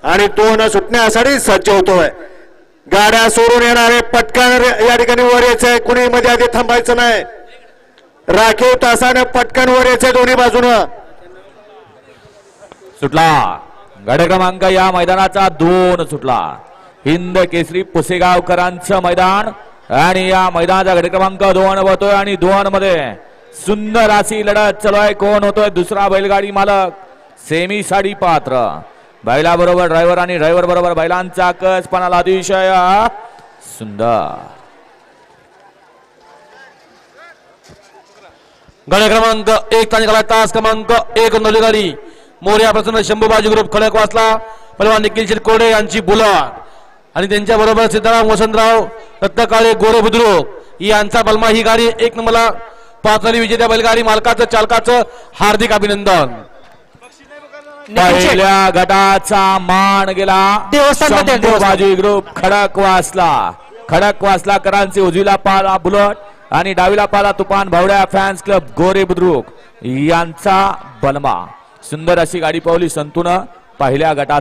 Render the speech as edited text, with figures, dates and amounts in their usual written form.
आणि 2 सुटण्यासाठी सज्ज होतोय. गाड्या सोडून येणारे पटकन या ठिकाणी वर यायचंय, कुणी मध्ये आधी थांबायचं नाही. राखीव तासाने पटकन वर यायचंय दोन्ही बाजूनं. सुटला गड क्रमांक या मैदानाचा 2 सुटला. हिंद केसरी पुसेगावकरांचं मैदान आणि या मैदानाचा गड क्रमांक 2 होतोय आणि 2 मध्ये सुंदर अशी लढत चालू आहे. कोण होतोय दुसरा बैलगाडी मालक, सेमी साठी पात्र. बैला बरोबर ड्रायव्हर आणि ड्रायव्हर बरोबर बैलांचा कसपणाला अतिशय सुंदर. गाडी क्रमांक 1 निघाला. तास क्रमांक 1 नवली गाडी मोर्या प्रसन्न शंभूबाजी ग्रुप खडकवासला पहलवान निखिल शिरकोडे यांची बुलाट आणि त्यांच्या बरोबर सीताराम वसंतराव रत्नकाळे गोरे बुद्रुक यांचा बलमा. ही गाडी 1 नंबरला पात्रली विजेत्या बैलगाडी मालकाचं चालकाचं हार्दिक अभिनंदन. पहिल्या गटाचा मान गेला शंभूबाजी ग्रुप खडकवासला करांचे. उजवीला पाला बुलट आणि डावीला पाला तुफान भावड्या फॅन्स क्लब गोरे बुद्रुक यांचा बलमा. सुंदर अशी गाडी पावली संतून पहिल्या गटाचा.